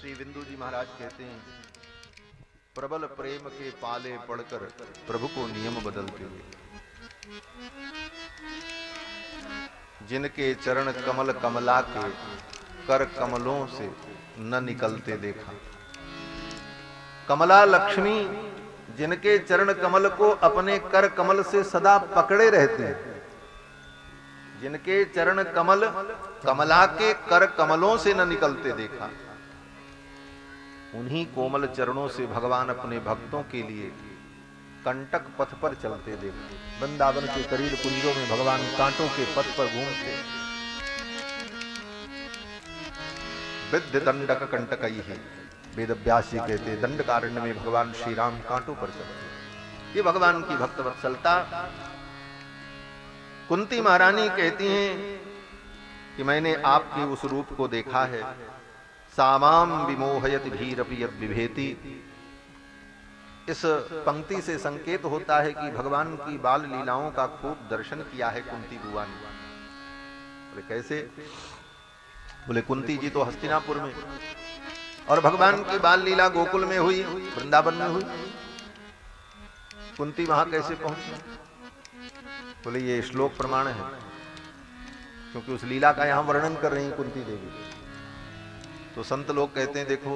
श्री बिंदु जी महाराज कहते हैं, प्रबल प्रेम के पाले पड़कर प्रभु को नियम बदलते हुए, जिनके चरण कमल कमला के कर कमलों से न निकलते देखा। कमला लक्ष्मी जिनके चरण कमल को अपने कर कमल से सदा पकड़े रहते हैं, जिनके चरण कमल कमला के कर कमलों से न निकलते देखा, उन्हीं कोमल चरणों से भगवान अपने भक्तों के लिए कंटक पथ पर चलते देखे। वृंदावन के करीब कुंजों में भगवान कांटों के पथ पर घूमते। विद्य दंडक कंटकई है, वेद व्यास जी कहते, दंडकारण्य में भगवान श्री राम कांटों पर चलते। ये भगवान की भक्त वत्सलता। कुंती महारानी कहती हैं कि मैंने आपके उस रूप को देखा है, सामाम विमोहयति भीरपि यद विभेति। इस पंक्ति से संकेत होता है कि भगवान की बाल लीलाओं का खूब दर्शन किया है कुंती बुआ ने। बोले कैसे? बोले कुंती जी तो हस्तिनापुर में, और भगवान की बाल लीला गोकुल में हुई, वृंदावन में हुई, कुंती वहां कैसे पहुंची? बोले ये श्लोक प्रमाण है, क्योंकि उस लीला का यहां वर्णन कर रही कुंती देवी। तो संत लोग कहते हैं देखो,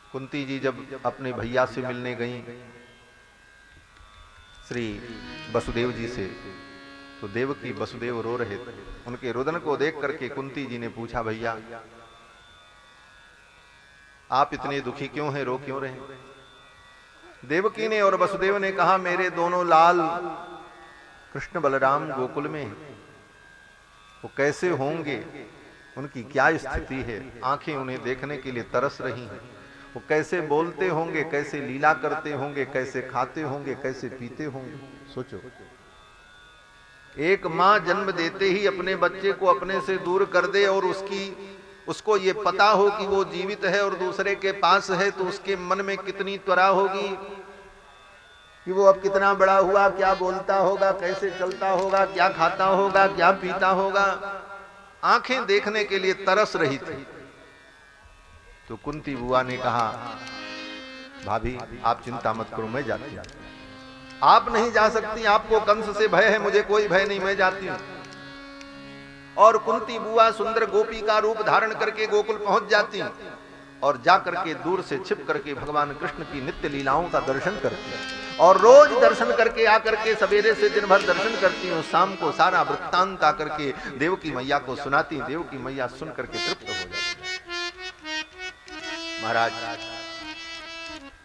कुंती जी जब अपने भैया से मिलने गई श्री वसुदेव जी से, तो देवकी वसुदेव रो रहे थे। उनके रुदन को देख करके कुंती जी ने पूछा, भैया आप इतने दुखी क्यों हैं, रो क्यों रहे? देवकी ने और वसुदेव ने कहा, मेरे दोनों लाल कृष्ण बलराम गोकुल में, वो कैसे होंगे, उनकी क्या स्थिति है, आंखें उन्हें देखने के लिए तरस रही हैं। वो कैसे बोलते होंगे, कैसे लीला करते होंगे, कैसे खाते होंगे, कैसे पीते होंगे। सोचो, एक मां जन्म देते ही अपने बच्चे को अपने से दूर कर दे और उसको ये पता हो कि वो जीवित है और दूसरे के पास है, तो उसके मन में कितनी त्वरा होगी कि वो अब कितना बड़ा हुआ, क्या बोलता होगा, कैसे चलता होगा, क्या खाता होगा, क्या पीता होगा। आंखें देखने के लिए तरस रही थी। तो कुंती बुआ ने कहा, भाभी आप चिंता मत करो, मैं जाती हूं। आप नहीं जा सकती, आपको कंस से भय है, मुझे कोई भय नहीं, मैं जाती हूं। और कुंती बुआ सुंदर गोपी का रूप धारण करके गोकुल पहुंच जाती हैं और जाकर के दूर से छिप करके भगवान कृष्ण की नित्य लीलाओं का दर्शन करती हैं। और रोज दर्शन करके आकर के सवेरे से दिन भर दर्शन करती हूँ, शाम को सारा वृत्तांत आकर के देवकी मैया को सुनाती। देवकी मैया सुन करके तृप्त हो जाती। महाराज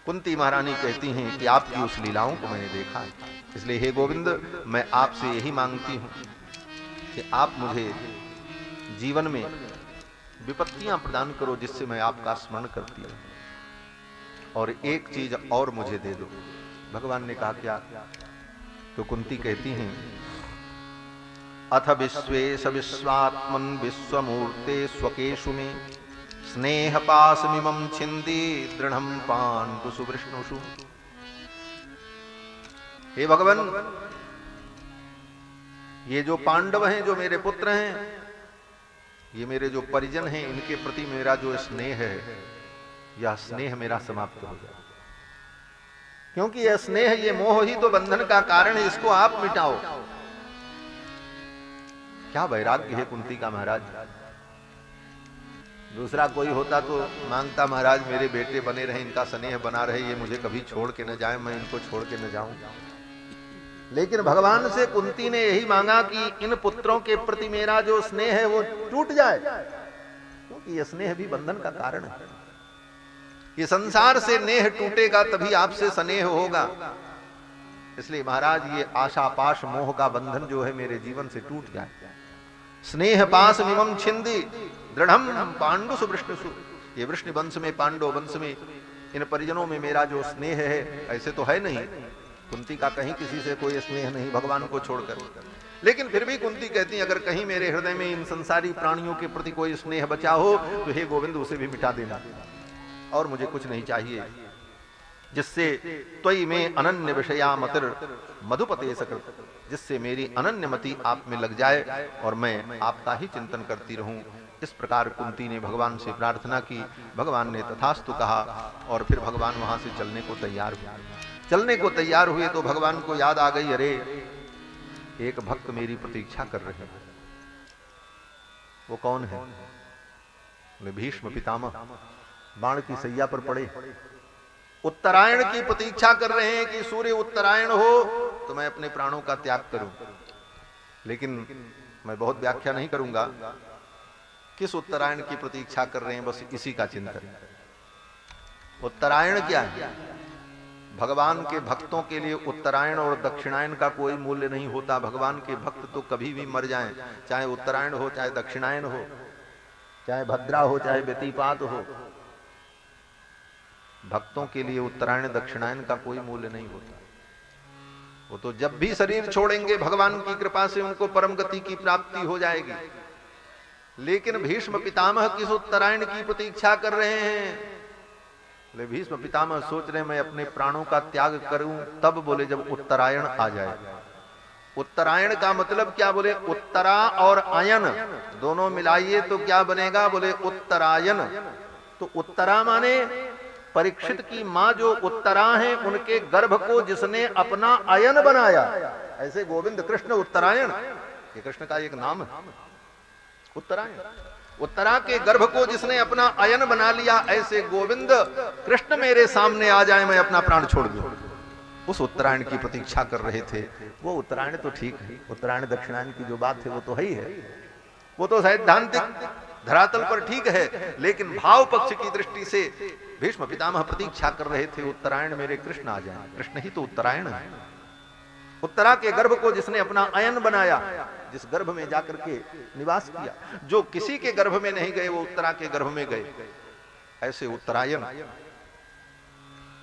कुंती महारानी कहती हैं कि आपकी उस लीलाओं को मैंने देखा है, इसलिए हे गोविंद मैं आपसे यही मांगती हूं कि आप मुझे जीवन में विपत्तियां प्रदान करो जिससे मैं आपका स्मरण करती हूं, और एक चीज और मुझे दे दो। भगवान ने कहा क्या? तो कुंती कहती हैं, अथ विश्वेश विश्वात्मन विश्वमूर्ते स्वकेशु में स्नेह पासमिमं छिंदी दृढ़ं पाण्डुषु वृष्णुषु। हे भगवान, ये जो पांडव हैं, जो मेरे पुत्र हैं, ये मेरे जो परिजन हैं, इनके प्रति मेरा जो स्नेह है, यह स्नेह मेरा समाप्त हो जाए, क्योंकि यह स्नेह, ये मोह ही तो बंधन का कारण है, इसको आप मिटाओ। क्या वैराग्य है कुंती का महाराज। दूसरा कोई होता तो मांगता, महाराज मेरे बेटे बने रहे, इनका स्नेह बना रहे, ये मुझे कभी छोड़ के न जाए, मैं इनको छोड़ के न जाऊं। लेकिन भगवान से कुंती ने यही मांगा कि इन पुत्रों के प्रति मेरा जो स्नेह है वो टूट जाए, क्योंकि यह स्नेह भी बंधन का कारण है। ये संसार से नेह टूटेगा तभी आपसे स्नेह होगा। इसलिए महाराज ये आशा पाश मोह का बंधन जो है मेरे जीवन से टूट जाए। स्नेह पास मिमम छिंदी दृढ़म पांडुषु वृष्णुषु। ये वृष्णि वंश में, पांडव वंश में, इन परिजनों में मेरा जो स्नेह है, ऐसे तो है नहीं, कुंती का कहीं किसी से कोई स्नेह नहीं भगवान को छोड़कर। लेकिन फिर भी कुंती कहती, अगर कहीं मेरे हृदय में इन संसारी प्राणियों के प्रति कोई स्नेह बचा हो तो हे गोविंद उसे भी मिटा देना, और मुझे कुछ नहीं चाहिए, जिससे त्वयि में अनन्य विषया मतिर मधुपते सकृत, जिससे मेरी अनन्य मति आप में लग जाए और मैं आपका ही चिंतन करती रहूं। इस प्रकार कुंती ने भगवान से प्रार्थना की। भगवान ने तथास्तु कहा और फिर भगवान वहां से चलने को तैयार हुए। चलने को तैयार हुए तो भगवान को याद आ गई, अरे एक भक्त मेरी प्रतीक्षा कर रहे हैं। वो कौन है? बोले भीष्म पितामह, बाण की सैया पर पड़े, उत्तरायण की प्रतीक्षा कर रहे हैं कि सूर्य उत्तरायण हो तो मैं अपने प्राणों का त्याग करूं। लेकिन मैं बहुत व्याख्या नहीं करूंगा, किस उत्तरायण की प्रतीक्षा कर रहे हैं, बस इसी का चिंतन। उत्तरायण क्या है? भगवान के भक्तों के लिए उत्तरायण और दक्षिणायन का कोई मूल्य नहीं होता। भगवान के भक्त तो कभी भी मर जाएं, चाहे उत्तरायण हो, चाहे दक्षिणायन हो, चाहे भद्रा हो, चाहे व्यतिपात हो, भक्तों के लिए उत्तरायण दक्षिणायन का कोई मूल्य नहीं होता। वो तो जब भी शरीर छोड़ेंगे भगवान की कृपा से उनको परम गति की प्राप्ति हो जाएगी। लेकिन भीष्म पितामह किस उत्तरायण की प्रतीक्षा कर रहे हैं? बोले भीष्म पितामह सोच रहे मैं अपने प्राणों का त्याग करूं तब, बोले जब उत्तरायण आ जाए। उत्तरायण का मतलब क्या? बोले उत्तरा और आयन दोनों मिलाइए तो क्या बनेगा? बोले उत्तरायण। तो उत्तरा माने परीक्षित की मां जो उत्तरा है उनके गर्भ को जिसने अपना आयन बनाया, ऐसे गोविंद कृष्ण उत्तरायण, ये कृष्ण का एक नाम है उत्तरायण। उत्तरा के गर्भ को जिसने अपना आयन बना लिया, ऐसे गोविंद कृष्ण मेरे सामने आ जाए, मैं अपना प्राण छोड़ दूं। उस उत्तरायण की प्रतीक्षा कर रहे थे। वो उत्तरायण तो ठीक है, उत्तरायण दक्षिणायन की जो बात है वो तो है ही है, वो तो सैद्धांतिक धरातल पर ठीक है। लेकिन भाव पक्ष की दृष्टि से भीष्म पितामह प्रतीक्षा कर रहे थे उत्तरायण मेरे कृष्ण आ जाए। कृष्ण ही तो उत्तरायण है। उत्तरा के गर्भ को जिसने अपना आयन बनाया, जिस गर्भ में जाकर के निवास किया, जो किसी के गर्भ में नहीं गए वो उत्तरा के गर्भ में गए, ऐसे उत्तरायण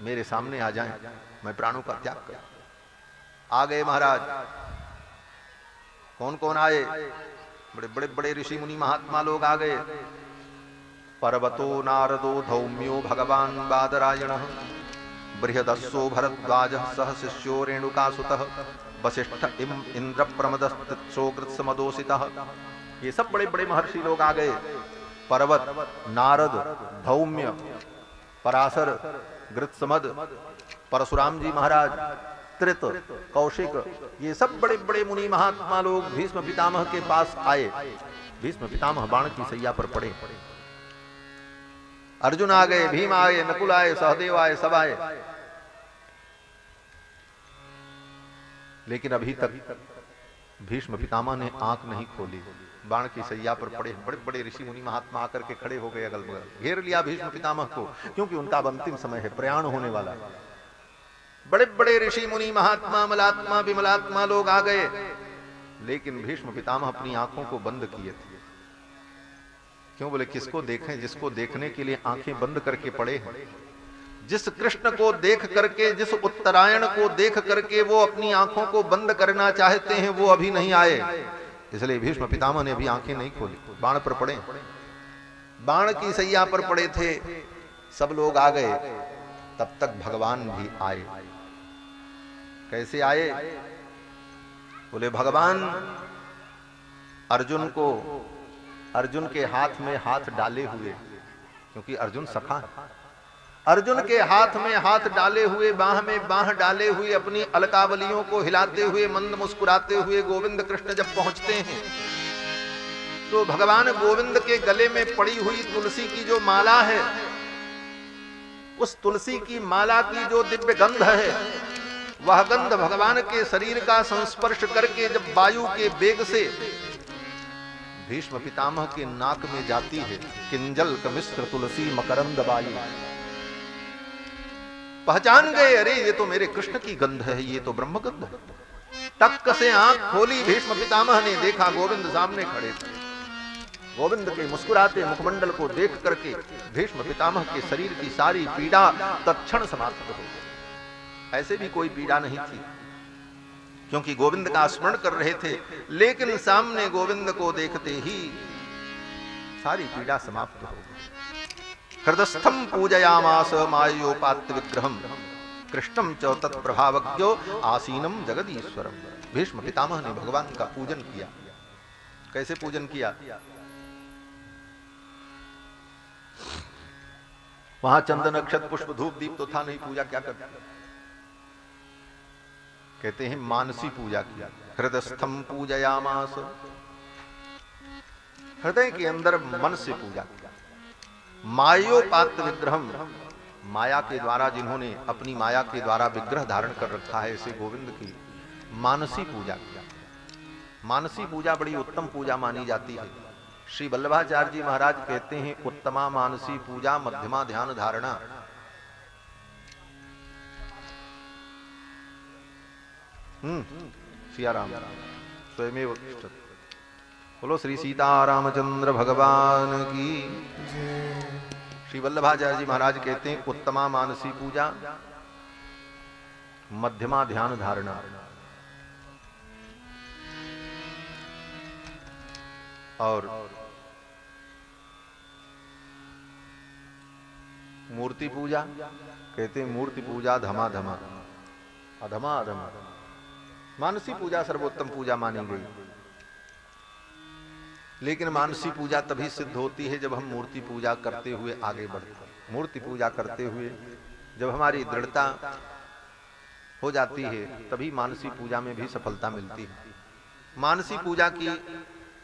मेरे सामने आ जाएं, मैं प्राणों का त्याग कर। आ गए महाराज। कौन कौन आए? बड़े बड़े बड़े ऋषि मुनि महात्मा लोग आ गए। पर्वतो नारदो धौम्यो भगवान बादरायण बृहदस्सो भरद्वाज सह शिष्यो रेणुकासुतः वसिष्ठ इंद्र प्रमदस्तित्सो कृत्समदोषितः। ये सब बड़े बड़े महर्षि लोग आ गए। पर्वत, नारद, धौम्य, पराशर, गृत्समद, परशुराम जी महाराज, त्रित, कौशिक, ये सब बड़े बड़े मुनि महात्मा लोग भीष्म पितामह के पास आए। भीष्म पितामह बाण की सैया पर पड़े। अर्जुन आ गए, भीम आए, नकुल आए, सहदेव आए, सब आए। लेकिन अभी तक भीष्म पितामह ने आंख नहीं खोली। बाण की सैया पर पड़े बड़े बड़े ऋषि मुनि महात्मा आकर के खड़े हो गए, अगल बगल घेर लिया भीष्म पितामह को, क्योंकि उनका अब अंतिम समय है, प्रयाण होने वाला। बड़े बड़े ऋषि मुनि महात्मा, मलात्मा, विमलात्मा लोग आ गए। लेकिन भीष्म पितामह अपनी आंखों को बंद किए थे। क्यों? बोले किसको देखें जिसको देखने के लिए आंखें बंद करके पड़े हैं। जिस कृष्ण को देख करके, जिस उत्तरायण को देख करके वो अपनी आंखों को बंद करना चाहते हैं, वो अभी नहीं आए। इसलिए भीष्म पितामह ने अभी आंखें नहीं खोली, बाण पर पड़े, बाण की सैया पर पड़े थे। सब लोग आ गए, तब तक भगवान भी आए। कैसे आए? बोले भगवान अर्जुन के हाथ में हाथ डाले हुए, क्योंकि अर्जुन सखा है, अर्जुन के हाथ में हाथ डाले हुए, बाह में बाह डाले हुए, अपनी अलकावलियों को हिलाते हुए, मंद मुस्कुराते हुए गोविंद कृष्ण जब पहुंचते हैं तो भगवान गोविंद के गले में पड़ी हुई तुलसी की जो माला है, उस तुलसी की माला की जो दिव्य गंध है, वह गंध भगवान के शरीर का संस्पर्श करके जब वायु के वेग से भीष्म पितामह के नाक में जाती है, किंजल कमिश्र तुलसी मकरंद वायु, पहचान गए, अरे ये तो मेरे कृष्ण की गंध है, ये तो ब्रह्म गंध है। टक से आंख खोली भीष्म पितामह ने, देखा गोविंद सामने खड़े थे। गोविंद के मुस्कुराते मुखमंडल को देख करके भीष्म पितामह के शरीर की सारी पीड़ा तत्क्षण समाप्त हो गई। ऐसे भी कोई पीड़ा नहीं थी, क्योंकि गोविंद का स्मरण कर रहे थे। लेकिन सामने गोविंद को देखते ही सारी पीड़ा समाप्त हो गई। हृदस्थम पूजयामास मायोपात्य विग्रहम कृष्णम च तत्प्रभावज्ञो आसीनम जगदीश्वरम। भीष्म पितामह ने भगवान का पूजन किया। कैसे पूजन किया? वहां चंदन अक्षत पुष्प धूप दीप तो था नहीं, पूजा क्या करते? कहते हैं मानसी पूजा किया। हृदयस्थम पूजयामास, हृदय के अंदर मन से पूजा किया। मायोपात विग्रहम, माया के द्वारा जिन्होंने अपनी माया के द्वारा विग्रह धारण कर रखा है, ऐसे गोविंद की मानसी पूजा किया। मानसी पूजा बड़ी उत्तम पूजा मानी जाती है। श्री वल्लभाचार्य जी महाराज कहते हैं उत्तमा मानसी पूजा मध्यमा ध्यान धारणा। सियाराम स्वयमेव तिष्ठत्। बोलो श्री सीतारामचंद्र भगवान की। श्री वल्लभाचार्य जी महाराज कहते हैं उत्तमा मानसी पूजा मध्यमा ध्यान धारणा। और मूर्ति पूजा कहते हैं मूर्ति पूजा धमा धमा अधमा अधमा। मानसी पूजा सर्वोत्तम पूजा मानी गई। लेकिन मानसी पूजा तभी सिद्ध होती है जब हम मूर्ति पूजा करते हुए आगे बढ़ते हैं। मूर्ति पूजा करते हुए जब हमारी दृढ़ता हो जाती है तभी मानसी पूजा में भी सफलता मिलती है। मानसी पूजा की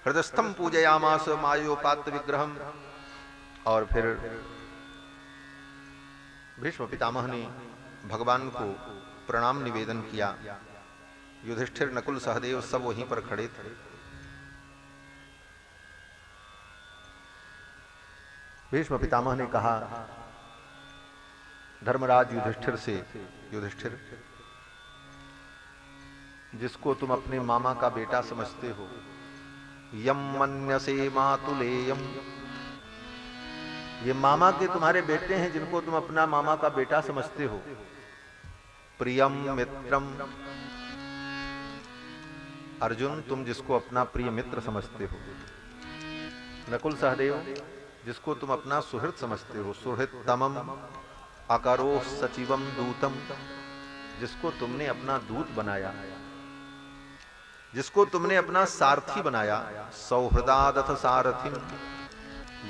हृदयस्थम पूजयामास मायोपात विग्रहम। और फिर भीष्म पितामह ने भगवान को प्रणाम निवेदन किया। युधिष्ठिर नकुल सहदेव सब वहीं पर खड़े थे। भीष्म पितामह ने कहा धर्मराज युधिष्ठिर से, युधिष्ठिर जिसको तुम अपने मामा का बेटा समझते हो, यम मन्यसे मातुलेयम, ये मामा के तुम्हारे बेटे हैं जिनको तुम अपना मामा का बेटा समझते हो। प्रियम मित्रम, अर्जुन तुम जिसको अपना प्रिय मित्र समझते हो। नकुल सहदेव जिसको तुम अपना सुहृद समझते हो। सुहृदतमम अकरो सचिवम दूतम, जिसको तुमने अपना दूत बनाया, जिसको तुमने अपना सारथी बनाया। सौहृदादथ सारथिम,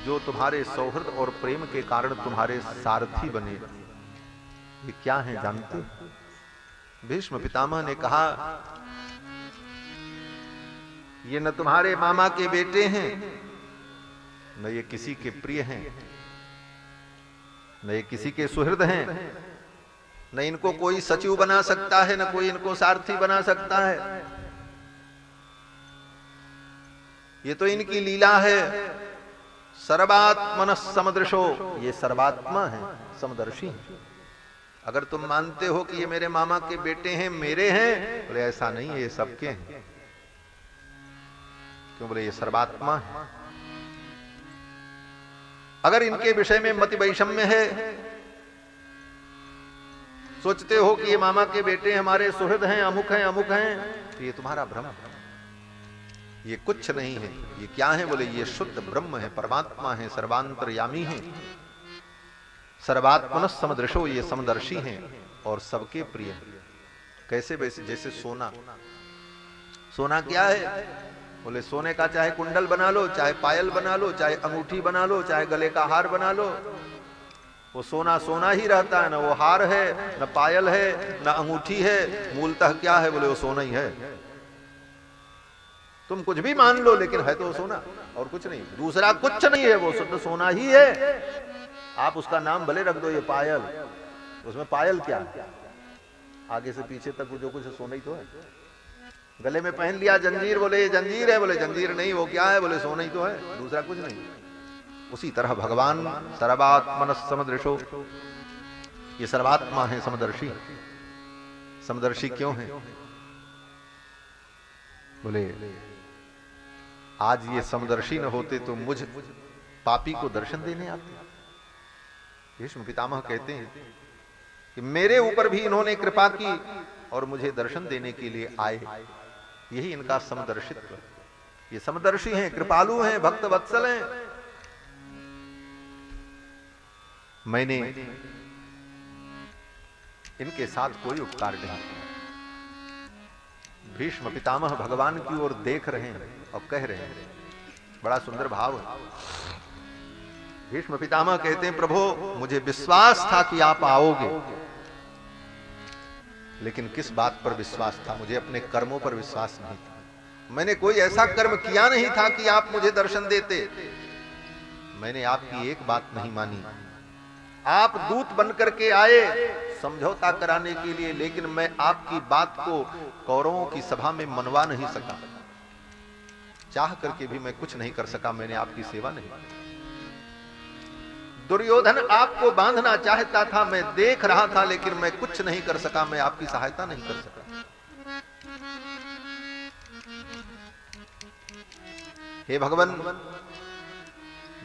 जो तुम्हारे सौहृद और प्रेम के कारण तुम्हारे सारथी बने। ये क्या है जानते? भीष्म पितामह ने कहा ये न तुम्हारे मामा के बेटे हैं, न ये किसी के प्रिय हैं, न ये किसी के सुहृद हैं, न इनको कोई सचिव बना सकता है, न कोई इनको सारथी बना सकता है। ये तो इनकी लीला है। सर्वात्मन समदृशो, ये सर्वात्मा है, समदर्शी है। अगर तुम मानते हो कि ये मेरे मामा के बेटे हैं, मेरे हैं, बोले ऐसा नहीं है, ये सबके हैं। क्यों? बोले ये सर्वात्मा है। अगर इनके विषय में मति वैषम्य है, सोचते हो कि ये मामा के बेटे हमारे सुहृद हैं, अमुक हैं, तो ये तुम्हारा भ्रम है। ये कुछ नहीं है। ये क्या है? बोले ये शुद्ध ब्रह्म है, परमात्मा है, सर्वांतर्यामी है। सर्वात्मन समदृशो, ये समदर्शी हैं और सबके प्रिय। कैसे? वैसे जैसे सोना। सोना क्या है? बोले सोने का चाहे कुंडल बना लो, चाहे पायल बना लो, चाहे अंगूठी बना लो, चाहे गले का हार बना लो, वो सोना सोना ही रहता है। ना वो हार है, न पायल है, न अंगूठी है। मूलतः क्या है? बोले वो सोना ही है। तुम कुछ भी मान लो, लेकिन है तो सोना और कुछ नहीं। दूसरा कुछ नहीं है, वो शुद्ध सोना ही है। आप उसका नाम भले रख दो ये पायल, उसमें पायल क्या है? आगे से पीछे तक जो कुछ सोना ही तो है। गले में पहन लिया जंजीर, बोले ये जंजीर है, बोले जंजीर नहीं, वो क्या है? बोले सोना ही तो है, दूसरा कुछ नहीं। उसी तरह भगवान सर्वात्मन समदृशो, ये सर्वात्मा है, समदर्शी। समदर्शी क्यों है? बोले आज ये समदर्शी न होते तो मुझ पापी को दर्शन देने आते। भीष्म पितामह कहते हैं कि मेरे ऊपर भी इन्होंने कृपा की और मुझे दर्शन देने के लिए आए। यही इनका समदर्शित्व। ये समदर्शी हैं, कृपालु हैं, भक्त वत्सल हैं। मैंने इनके साथ कोई उपकार नहीं किया। भीष्म पितामह भगवान की ओर देख रहे हैं और कह रहे हैं, बड़ा सुंदर भाव है। भीष्म पितामह कहते हैं प्रभु मुझे विश्वास था कि आप आओगे, लेकिन किस बात पर विश्वास था? मुझे अपने कर्मों पर विश्वास नहीं था। मैंने कोई ऐसा कर्म किया नहीं था कि आप मुझे दर्शन देते। मैंने आपकी एक बात नहीं मानी। आप दूत बनकर के आए समझौता कराने के लिए, लेकिन मैं आपकी बात को कौरवों की सभा में मनवा नहीं सका। चाह करके भी मैं कुछ नहीं कर सका। मैंने आपकी सेवा नहीं की। दुर्योधन आपको बांधना चाहता था, मैं देख रहा था, लेकिन मैं कुछ नहीं कर सका। मैं आपकी सहायता नहीं कर सका। हे भगवान,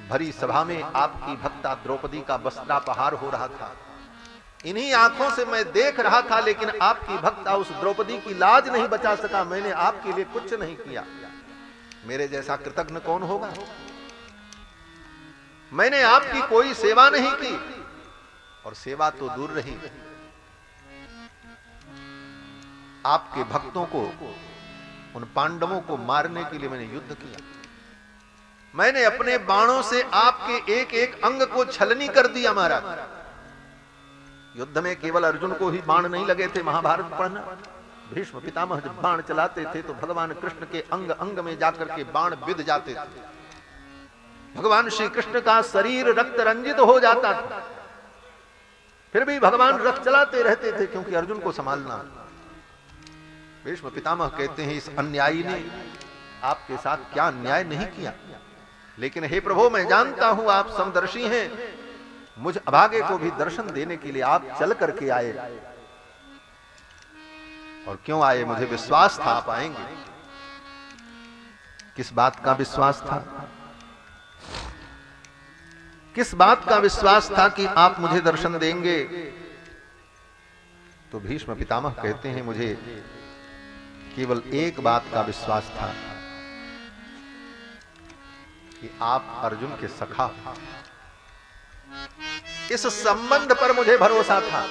भरी सभा में आपकी भक्ता द्रौपदी का वस्त्रापहार हो रहा था। इन्हीं आंखों से मैं देख रहा था, लेकिन आपकी भक्ता उस द्रौपदी की लाज नहीं बचा सका। मैंने आपके लिए कुछ नहीं किया। मेरे जैसा कृतज्ञ कौन होगा? मैंने आपकी कोई सेवा नहीं की, और सेवा तो दूर रही, आपके भक्तों को, उन पांडवों को मारने के लिए मैंने युद्ध किया। मैंने अपने बाणों से आपके एक एक अंग को छलनी कर दिया। महाराज, युद्ध में केवल अर्जुन को ही बाण नहीं लगे थे। महाभारत पढ़ना, भीष्म पितामह जब बाण चलाते थे तो भगवान कृष्ण के अंग अंग में जाकर के बाण बिध जाते थे। भगवान श्री कृष्ण का शरीर रक्त रंजित हो जाता था, फिर भी भगवान रथ चलाते रहते थे, क्योंकि अर्जुन को संभालना। भीष्म पितामह कहते हैं इस अन्यायी ने आपके साथ क्या अन्याय नहीं किया, लेकिन हे प्रभु मैं जानता हूं आप समदर्शी हैं। मुझ अभागे को भी दर्शन देने के लिए आप चल करके आए, और क्यों आए? मुझे विश्वास था आप आएंगे। किस बात का विश्वास था? किस बात का विश्वास था कि आप मुझे दर्शन देंगे? तो भीष्म पितामह कहते हैं मुझे केवल एक बात का विश्वास था कि आप अर्जुन के सखा। इस संबंध पर मुझे भरोसा था।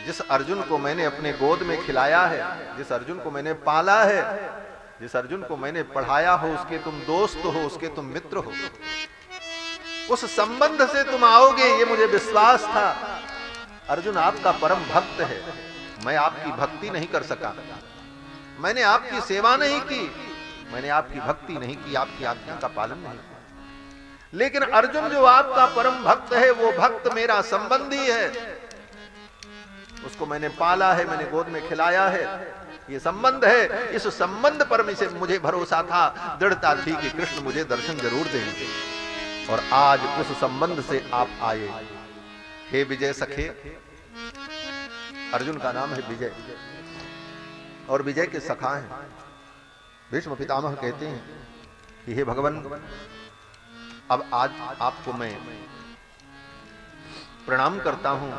जिस अर्जुन को मैंने अपने गोद में खिलाया है, जिस अर्जुन को मैंने पाला है, जिस अर्जुन को मैंने पढ़ाया हो, उसके तुम दोस्त हो, उसके तुम मित्र हो, उस संबंध से तुम आओगे ये मुझे विश्वास था। अर्जुन आपका परम भक्त है, मैं आपकी भक्ति नहीं कर सका, मैंने आपकी सेवा नहीं की, मैंने आपकी भक्ति नहीं की, आपकी आज्ञा का पालन नहीं किया। लेकिन अर्जुन जो आपका परम भक्त है, वो भक्त मेरा संबंधी है, उसको मैंने पाला है, मैंने गोद में खिलाया है, ये संबंध है। इस संबंध पर मुझे भरोसा था, दृढ़ता थी कि कृष्ण मुझे दर्शन जरूर देंगे, और आज उस संबंध से आप आए। हे विजय सखे, अर्जुन का नाम है विजय, और विजय के सखा हैं। भीष्म पितामह कहते हैं कि हे भगवान, अब आज आपको मैं प्रणाम करता हूं।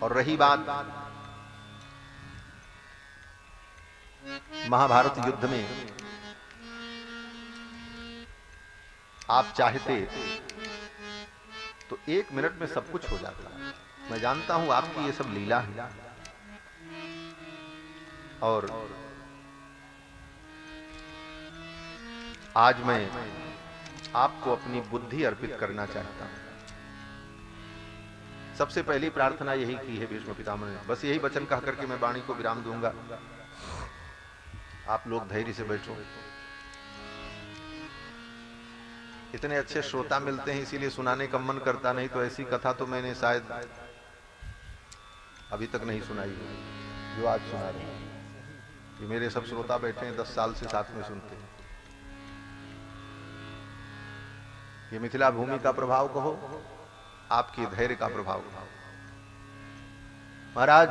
और रही बात महाभारत युद्ध में, आप चाहते तो 1 मिनट में सब कुछ हो जाता। मैं जानता हूं आपकी ये सब लीला है, और आज मैं आपको अपनी बुद्धि अर्पित करना चाहता हूं। सबसे पहली प्रार्थना यही की है भीष्म पितामह ने। बस यही वचन कह करके मैं वाणी को विराम दूंगा। आप लोग धैर्य से बैठो। इतने अच्छे श्रोता मिलते हैं, इसीलिए सुनाने का मन करता, नहीं तो ऐसी कथा तो मैंने शायद अभी तक नहीं सुनाई जो आज सुना रहे हैं। ये मेरे सब श्रोता बैठे हैं, 10 साल से साथ में सुनते हैं। ये मिथिला भूमि का प्रभाव कहो, आपके धैर्य का प्रभाव कहो। महाराज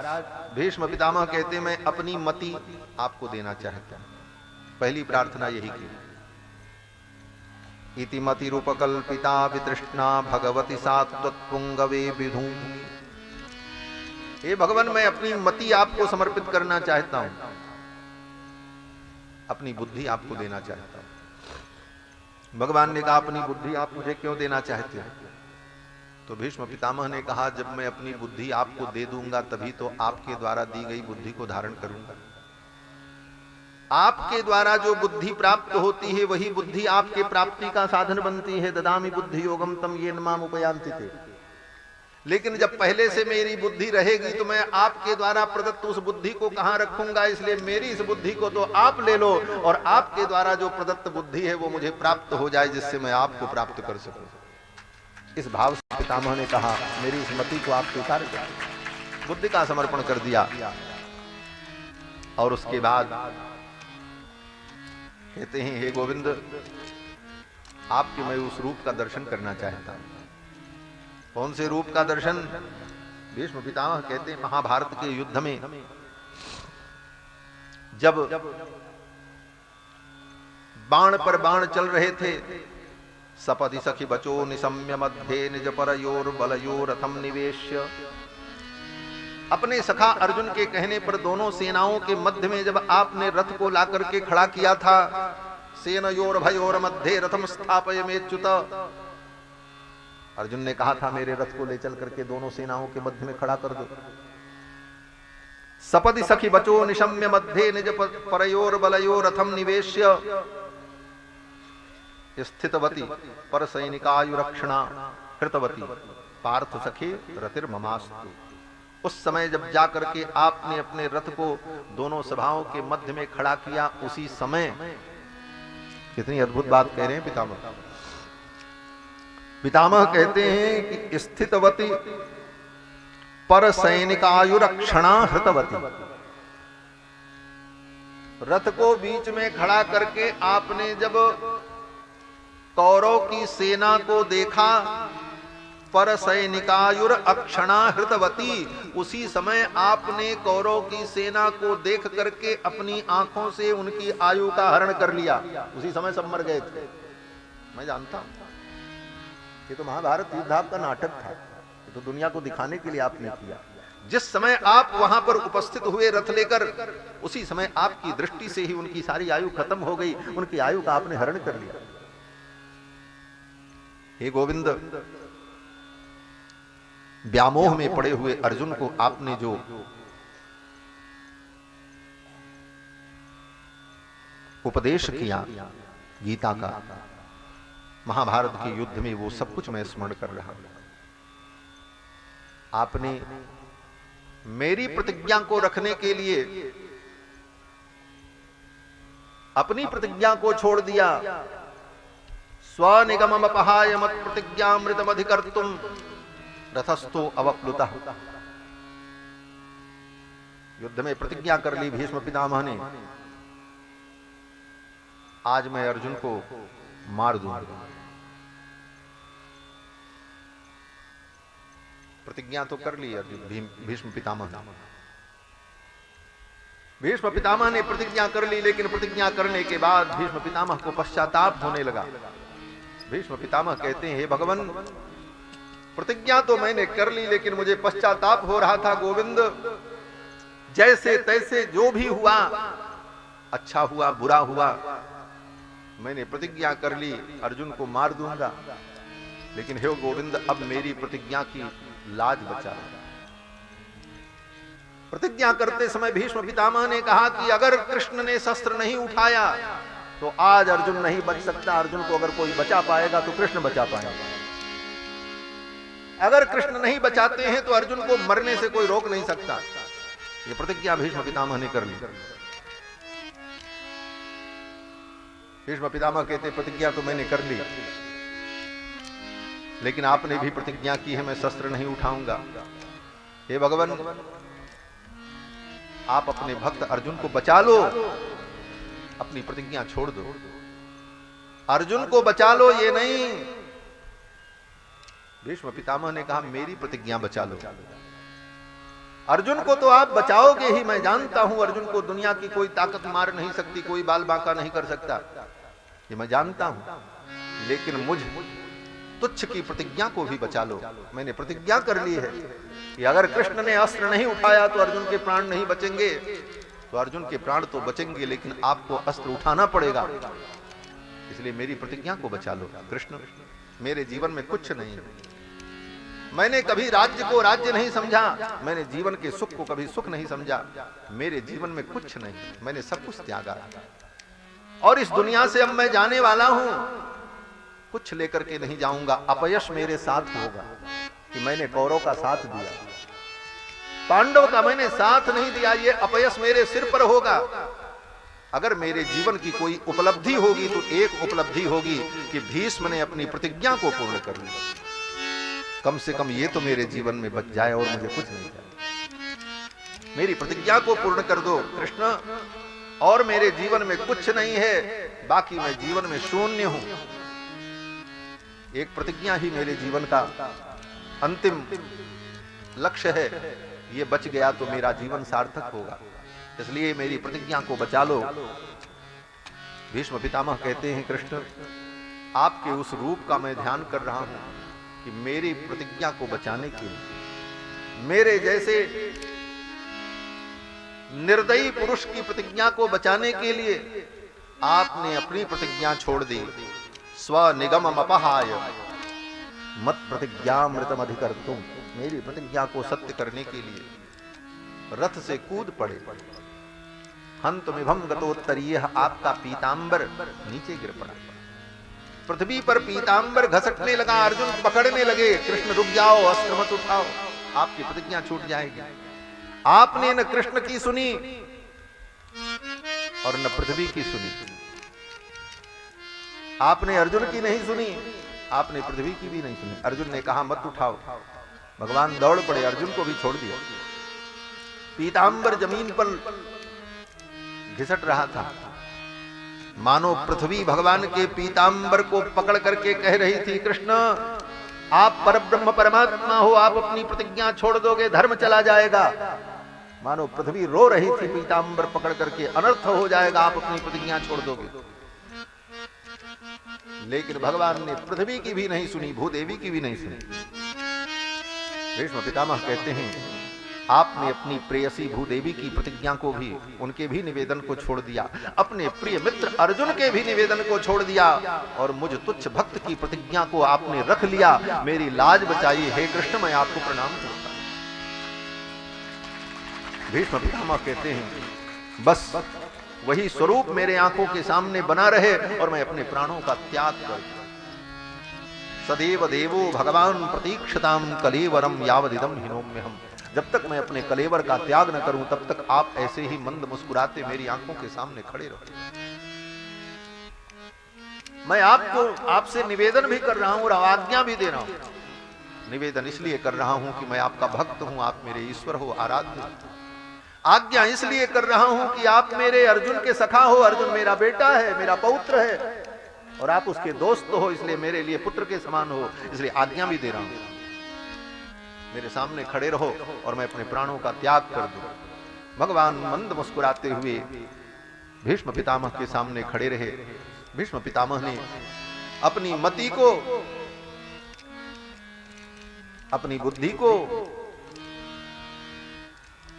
भीष्म पितामह कहते मैं अपनी मति आपको देना चाहता हूं। पहली प्रार्थना यही की, इति मति रूपकल्पिता वितृष्णा भगवती सात्वत्पुंगवे विधूमि। हे भगवान, मैं अपनी मति आपको समर्पित करना चाहता हूं, अपनी बुद्धि आपको देना चाहता हूं। भगवान ने कहा अपनी बुद्धि आप मुझे क्यों देना चाहते हो? तो भीष्म पितामह ने कहा जब मैं अपनी बुद्धि आपको दे दूंगा तभी तो आपके द्वारा दी गई बुद्धि को धारण करूंगा। आपके द्वारा जो बुद्धि प्राप्त होती है वही बुद्धि आपके प्राप्ति का साधन बनती है। ददामि बुद्धि योगम तम येन माम उपयान्ति ते। लेकिन जब पहले से मेरी बुद्धि रहेगी तो मैं आपके द्वारा प्रदत्त उस बुद्धि को कहां रखूंगा, इसलिए मेरी इस बुद्धि को तो आप ले लो और आपके द्वारा जो प्रदत्त बुद्धि है वो मुझे प्राप्त हो जाए, जिससे मैं आपको प्राप्त कर सकूं। इस भाव से पितामह ने कहा मेरी इस मति को आप स्वीकार करें, बुद्धि का समर्पण कर दिया। और उसके बाद कहते हैं हे गोविंद, आपके मैं उस रूप का दर्शन करना चाहता हूं। कौन से रूप का दर्शन? भीष्म पितामह कहते हैं महाभारत के युद्ध में जब बाण पर बाण चल रहे थे, सपदि सखी बचो निशम्य मध्य निज परयोर बलयोर रथम निवेश्य, अपने सखा अर्जुन के कहने पर दोनों सेनाओं के मध्य में जब आपने रथ को ला करके खड़ा किया था, सेनयोर भयोर मध्य रथम स्थापय मेच्युत, अर्जुन ने कहा था मेरे रथ को ले चल करके दोनों सेनाओं के मध्य में खड़ा कर दो। सपदि सखी बचो निशम्य मध्य निज परयोर बलयोर रथम निवेश्य स्थितवती पर सैनिकायुरक्षणा कृतवती पार्थ सखी रतिर्ममास्तु। उस समय जब जाकर के आपने अपने रथ को दोनों सभाओं के मध्य में खड़ा किया, उसी समय कितनी अद्भुत बात कह रहे हैं पितामह। पितामह कहते हैं कि स्थितवती पर सैनिकायुरक्षणा हृतवती, रथ को बीच में खड़ा करके आपने जब कौरव की सेना को देखा, पर सैनिकायुर अक्षणा हृतवती, उसी समय आपने कौरव की सेना को देख करके अपनी आंखों से उनकी आयु का हरण कर लिया। उसी समय सब मर गए थे। मैं जानता हूं ये तो महाभारत युद्ध आपका नाटक था, ये तो दुनिया को दिखाने के लिए आपने किया। जिस समय आप वहां पर उपस्थित हुए रथ लेकर, उसी समय आपकी दृष्टि से ही उनकी सारी आयु खत्म हो गई, उनकी आयु का आपने हरण कर लिया। हे गोविंद, व्यामोह में पड़े हुए अर्जुन को आपने जो उपदेश किया गीता का, महाभारत के युद्ध में, वो सब कुछ मैं स्मरण कर रहा हूं। आपने मेरी प्रतिज्ञा को रखने के लिए अपनी प्रतिज्ञा को छोड़ दिया। स्वनिगमम अपहाय मत प्रतिज्ञामृतम अधिकर्तुम रथस्थो अवप्लुतः। युद्ध में प्रतिज्ञा कर ली भीष्म पितामह ने, आज मैं अर्जुन को मार दूंगा। प्रतिज्ञा तो कर ली अर्जुन, भीष्म पितामह ने। भीष्म पितामह ने प्रतिज्ञा कर ली, लेकिन प्रतिज्ञा करने के बाद भीष्म पितामह को पश्चाताप होने लगा। भीष्म पितामह कहते हैं हे भगवान, प्रतिज्ञा तो मैंने कर ली, लेकिन मुझे पश्चाताप हो रहा था। गोविंद, जैसे तैसे जो भी हुआ, अच्छा हुआ बुरा हुआ, मैंने प्रतिज्ञा कर ली अर्जुन को मार दूंगा, लेकिन हे गोविंद, अब मेरी प्रतिज्ञा की लाज बचा। प्रतिज्ञा करते समय भीष्म पितामह ने कहा कि अगर कृष्ण ने शस्त्र नहीं उठाया तो आज अर्जुन नहीं बच सकता। अर्जुन को अगर कोई बचा पाएगा तो कृष्ण बचा पाएगा। अगर कृष्ण नहीं बचाते हैं तो अर्जुन को मरने से कोई रोक नहीं सकता। ये प्रतिज्ञा भीष्म पितामह ने कर ली। भीष्म पितामह कहते प्रतिज्ञा तो मैंने कर ली, लेकिन आपने भी प्रतिज्ञा की है मैं शस्त्र नहीं उठाऊंगा। हे भगवान, आप अपने भक्त अर्जुन को बचा लो, अपनी प्रतिज्ञा छोड़ दो। अर्जुन को बचा लो ये नहीं। भीष्म पितामह ने कहा मेरी प्रतिज्ञा बचा लो। अर्जुन को तो आप बचाओगे ही, मैं जानता हूं अर्जुन को दुनिया की कोई ताकत मार नहीं सकती, कोई बाल बांका नहीं कर सकता, ये मैं जानता हूं, लेकिन मुझ तुच्छ की प्रतिज्ञा को भी बचा लो। मैंने प्रतिज्ञा कर ली है कि अगर कृष्ण ने अस्त्र नहीं उठाया तो अर्जुन के प्राण नहीं बचेंगे। तो अर्जुन के प्राण तो बचेंगे, लेकिन आपको अस्त्र उठाना पड़ेगा, इसलिए मेरी प्रतिज्ञा को बचा लो। कृष्ण, मेरे जीवन में कुछ नहीं है, मैंने कभी राज्य को राज्य नहीं समझा, मैंने जीवन के सुख को कभी सुख नहीं समझा। मेरे जीवन में कुछ नहीं, मैंने सब कुछ त्यागा और इस दुनिया से अब मैं जाने वाला हूं। कुछ लेकर के नहीं जाऊंगा। अपयश मेरे साथ होगा कि मैंने कौरव का साथ दिया, पांडव का मैंने साथ नहीं दिया, ये अपयश मेरे सिर पर होगा। अगर मेरे जीवन की कोई उपलब्धि होगी तो एक उपलब्धि होगी कि भीष्म ने अपनी प्रतिज्ञा को पूर्ण कर लिया। कम से कम ये तो मेरे जीवन में बच जाए और मुझे कुछ नहीं चाहिए। मेरी प्रतिज्ञा को पूर्ण कर दो कृष्ण, और मेरे जीवन में कुछ नहीं है, बाकी मैं जीवन में शून्य हूं। एक प्रतिज्ञा ही मेरे जीवन का अंतिम लक्ष्य है, ये बच गया तो मेरा जीवन सार्थक होगा, इसलिए मेरी प्रतिज्ञा को बचा लो। भीष्म पितामह कहते हैं कृष्ण, आपके उस रूप का मैं ध्यान कर रहा हूं कि मेरी प्रतिज्ञा को बचाने के लिए, मेरे जैसे निर्दयी पुरुष की प्रतिज्ञा को बचाने के लिए आपने अपनी प्रतिज्ञा छोड़ दी। स्वनिगम अपहाय मत प्रतिज्ञामृतम अधिकर्तुम, मेरी प्रतिज्ञा को सत्य करने के लिए रथ से कूद पड़े। हंतुमिभम गतोत्तरीय, आपका पीतांबर नीचे गिर पड़ा। पृथ्वी पर पीतांबर घसटने लगा, अर्जुन पकड़ने लगे, कृष्ण रुक जाओ, अस्त्र मत उठाओ, आपकी प्रतिज्ञा छूट जाएगी। आपने न कृष्ण की सुनी और न पृथ्वी की सुनी, आपने अर्जुन की नहीं सुनी, आपने पृथ्वी की भी नहीं सुनी। अर्जुन ने कहा मत उठाओ, भगवान दौड़ पड़े, अर्जुन को भी छोड़ दिया। पीतांबर जमीन पर घिसट रहा था, मानो पृथ्वी भगवान के पीतांबर को पकड़ करके कह रही थी, कृष्ण आप परब्रह्म परमात्मा हो, आप अपनी प्रतिज्ञा छोड़ दोगे, धर्म चला जाएगा। मानो पृथ्वी रो रही थी पीतांबर पकड़ करके, अनर्थ हो जाएगा आप अपनी प्रतिज्ञा छोड़ दोगे। लेकिन भगवान ने पृथ्वी की भी नहीं सुनी, भूदेवी की भी नहीं सुनी। भीष्म पितामह कहते हैं, आपने अपनी प्रेयसी भूदेवी की प्रतिज्ञा को भी, उनके भी निवेदन को छोड़ दिया, अपने प्रिय मित्र अर्जुन के भी निवेदन को छोड़ दिया, और मुझ तुच्छ भक्त की प्रतिज्ञा को आपने रख लिया। मेरी लाज बचाई, हे कृष्ण मैं आपको प्रणाम करता हूं। भीष्म पितामह कहते हैं, बस वही स्वरूप मेरे आंखों के सामने बना रहे और मैं अपने प्राणों का त्याग कर दूं। सदैव देवो भगवान प्रतीक्षताम कलेवरम यावदिदम हिनोम्यहम्, जब तक मैं अपने कलेवर का त्याग न करूं तब तक आप ऐसे ही मंद मुस्कुराते मेरी आंखों के सामने खड़े रहो। मैं आपसे निवेदन भी कर रहा हूं और आज्ञा भी दे रहा हूं। निवेदन इसलिए कर रहा हूं कि मैं आपका भक्त हूं, आप मेरे ईश्वर हो, आराध्य। आज्ञा इसलिए कर रहा हूं कि आप मेरे अर्जुन के सखा हो, अर्जुन मेरा बेटा है, मेरा पौत्र है, और आप उसके दोस्त हो, इसलिए मेरे लिए पुत्र के समान हो, इसलिए आज्ञा भी दे रहा हूं। मेरे सामने खड़े रहो और मैं अपने प्राणों का त्याग कर दूं। भगवान मंद मुस्कुराते हुए भीष्म पितामह के सामने खड़े रहे। भीष्म पितामह ने अपनी मति को, अपनी बुद्धि को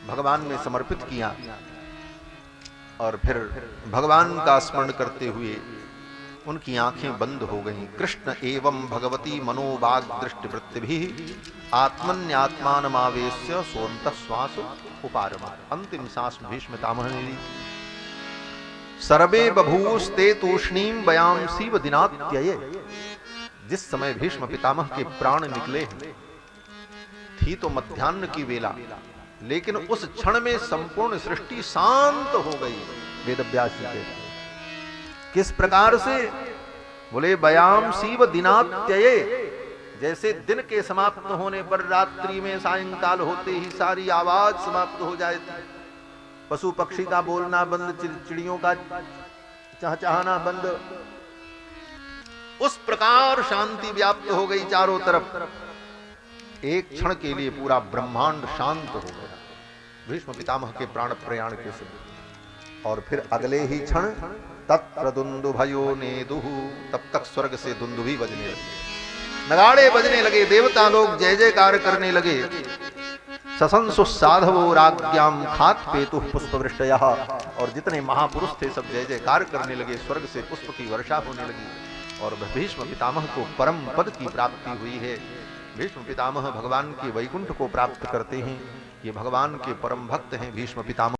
भगवान में समर्पित किया और फिर भगवान का स्मरण करते हुए उनकी आंखें बंद हो गईं। कृष्ण एवं भगवती मनोवाग दृष्टि वृत्तिभिः आत्मन्यात्मानमावेश्य सोऽन्तः श्वास उपारमा। अंतिम सांस भीष्म पितामह ने ली। सर्वे बभूस्ते तूष्णीं वयांसीव दिनात्यये। जिस समय भीष्म पितामह के प्राण निकले हैं, थी तो मध्याह्न की वेला, लेकिन उस क्षण में संपूर्ण सृष्टि शांत हो गई। वेदव्यास जी कहते, किस प्रकार से? बोले बयाम शिव दिनात्यये, जैसे दिन के समाप्त होने पर रात्रि में सायंकाल होते ही सारी आवाज समाप्त हो जाए, पशु पक्षी का बोलना बंद, चिड़ियों का चहचहाना बंद, उस प्रकार शांति व्याप्त हो गई चारों तरफ। एक क्षण के लिए पूरा ब्रह्मांड शांत हो गया भीष्म पितामह के प्राण प्रयाण के समय। और फिर अगले ही क्षण तत्र दुंदुभयो नेदुः, तब तक स्वर्ग से दुंदुभी बजने लगे, नगाड़े बजने लगे, देवता लोग जय जयकार करने लगे। ससंसु साधवो राज्ञाम खात पेतुः पुष्पवृष्टयः, और जितने महापुरुष थे सब जय जयकार करने लगे, स्वर्ग से पुष्प की वर्षा होने लगी और भीष्म पितामह को परम पद की प्राप्ति हुई है। भीष्म पितामह भगवान के वैकुंठ को प्राप्त करते हैं। ये भगवान के परम भक्त हैं भीष्म पितामह।